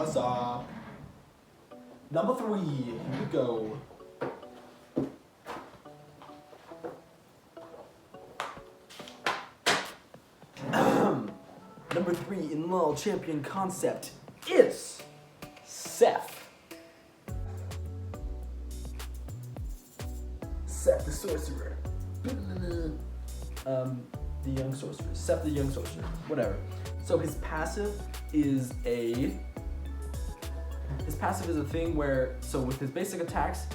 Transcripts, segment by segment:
Huzzah. Number 3, here we go. Number 3 in LoL champion concept is Setph. Setph the sorcerer. The young sorcerer. Setph the young sorcerer. Whatew. So his passive is a thing where, so with his basic attacks,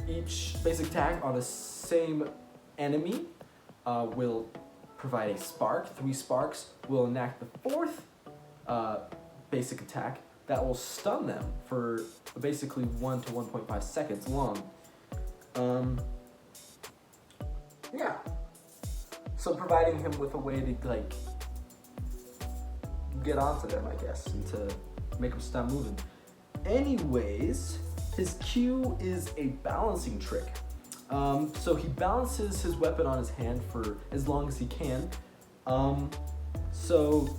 each basic attack on the same enemy will provide a spark. 3 sparks will enact the 4th basic attack that will stun them for basically 1 to 1.5 seconds long. Yeah. So providing him with a way to like get onto them, I guess, and to make them stop moving. Anyways, his Q is a balancing trick. So he balances his weapon on his hand for as long as he can. So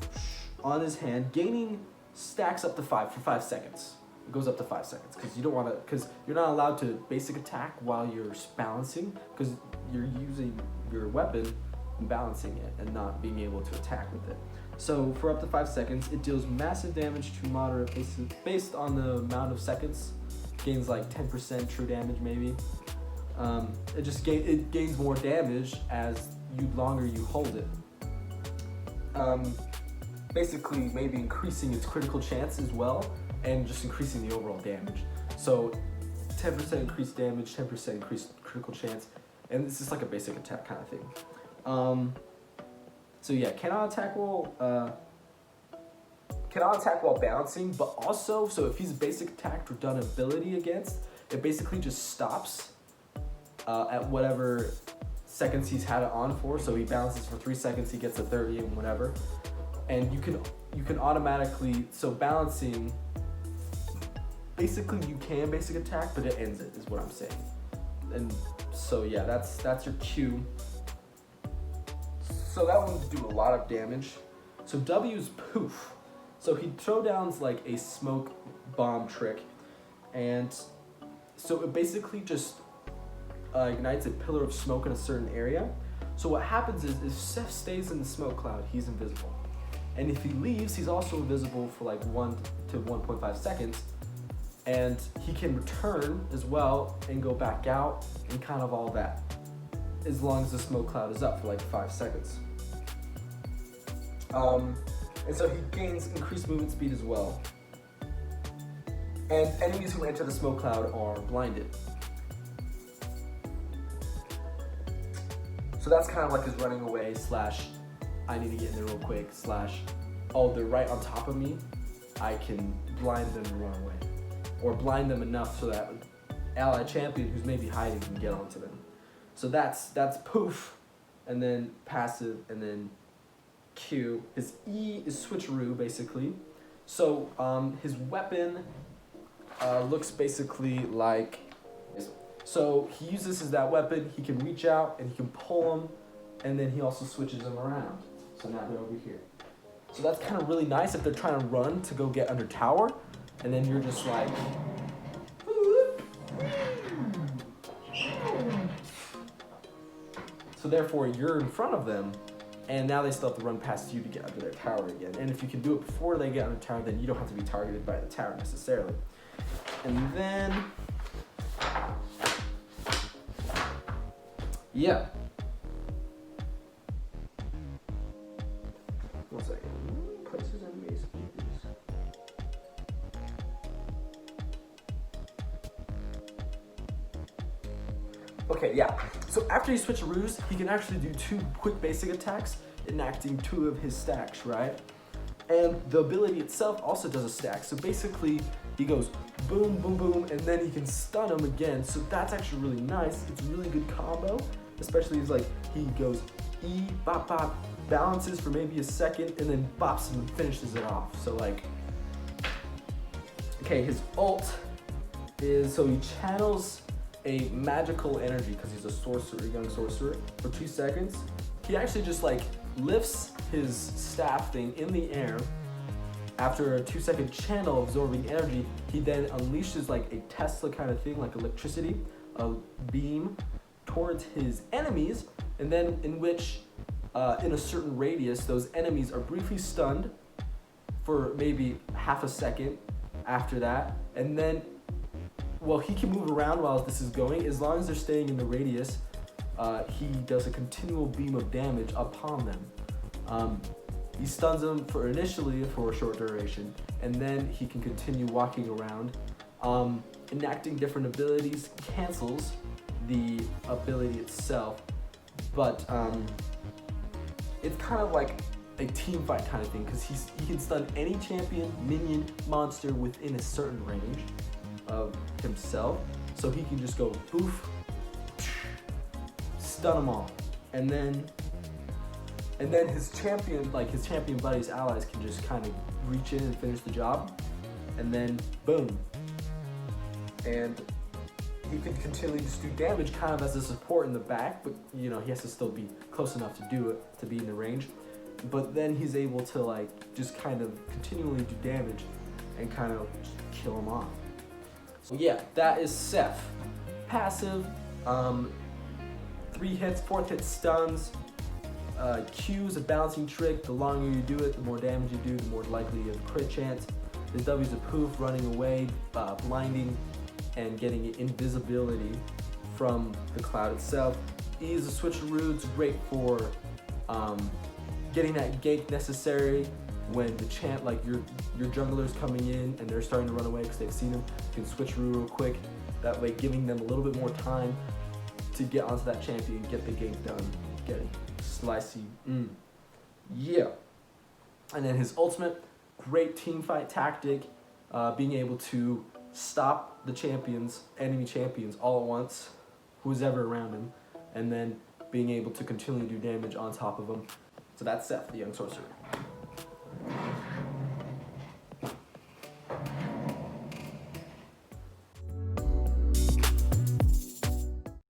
on his hand, gaining stacks up to 5 for 5 seconds. It goes up to 5 seconds because you don't want to, because you're not allowed to basic attack while you're balancing, because you're using your weapon and balancing it and not being able to attack with it. So for up to 5 seconds, it deals massive damage to moderate based on the amount of seconds. Gains like 10% true damage maybe. It gains more damage as longer you hold it. Basically maybe increasing its critical chance as well, and just increasing the overall damage. So 10% increased damage, 10% increased critical chance, and it's just like a basic attack kind of thing. So yeah, cannot attack while balancing, but also, so if he's basic attacked or done ability against, it basically just stops at whatever seconds he's had it on for. So he balances for 3 seconds, he gets a 30 and whatever. And you can automatically, so balancing, basically you can basic attack, but it ends it, is what I'm saying. And so yeah, that's your Q. So that one will do a lot of damage. So W's poof. So he throw downs like a smoke bomb trick, and so it basically just ignites a pillar of smoke in a certain area. So what happens is, if Setph stays in the smoke cloud, he's invisible. And if he leaves, he's also invisible for like 1 to 1.5 seconds. And he can return as well and go back out and kind of all that, as long as the smoke cloud is up for like 5 seconds. And so he gains increased movement speed as well. And enemies who enter the smoke cloud are blinded. So that's kind of like his running away / I need to get in there real quick / oh, they're right on top of me, I can blind them and run away. Or blind them enough so that ally champion who's maybe hiding can get onto them. So that's poof, and then passive, and then Q. His E is switcheroo, basically. So his weapon looks basically like, so he uses that weapon, he can reach out and he can pull them, and then he also switches them around. So now they're over here. So that's kind of really nice if they're trying to run to go get under tower, and then you're just like, so therefore you're in front of them, and now they still have to run past you to get under their tower again. And if you can do it before they get under tower, then you don't have to be targeted by the tower necessarily. And then, yeah. One second. Places enemies. Okay, yeah. So after he switcheroos, he can actually do 2 quick basic attacks, enacting 2 of his stacks, right? And the ability itself also does a stack. So basically, he goes boom, boom, boom, and then he can stun him again. So that's actually really nice. It's a really good combo, especially as like he goes E, bop, bop, balances for maybe a second, and then bops him and finishes it off. So like, okay, his ult is, so he channels a magical energy because he's a sorcerer, young sorcerer, for 2 seconds. He actually just like lifts his staff thing in the air, after a 2-second channel absorbing energy, he then unleashes like a Tesla kind of thing, like electricity, a beam towards his enemies, and then in which, in a certain radius, those enemies are briefly stunned for maybe half a second after that, and then, well, he can move around while this is going, as long as they're staying in the radius. He does a continual beam of damage upon them. He stuns them initially for a short duration, and then he can continue walking around. Enacting different abilities cancels the ability itself, but it's kind of like a team fight kind of thing, because he can stun any champion, minion, monster within a certain range of himself. So he can just go boof, stun them all, and then his champion, like his champion buddies, allies, can just kind of reach in and finish the job, and then boom. And he can continually just do damage kind of as a support in the back, but you know, he has to still be close enough to do it, to be in the range. But then he's able to like just kind of continually do damage and kind of just kill him off. So yeah, that is Setph. Passive, 3 hits, 4th hit stuns. Q is a balancing trick. The longer you do it, the more damage you do, the more likely you have a crit chance. The W is a poof, running away, blinding, and getting invisibility from the cloud itself. E is a switcheroo. It's great for getting that gank necessary when the champ, like your jungler's coming in and they're starting to run away because they've seen him. You can switcheroo real quick. That way, giving them a little bit more time to get onto that champion, get the gank done, get it slicey. Yeah. And then his ultimate, great team fight tactic, being able to stop the champions, enemy champions, all at once, who's ever around him, and then being able to continually do damage on top of them. So that's Setph, the young sorcerer.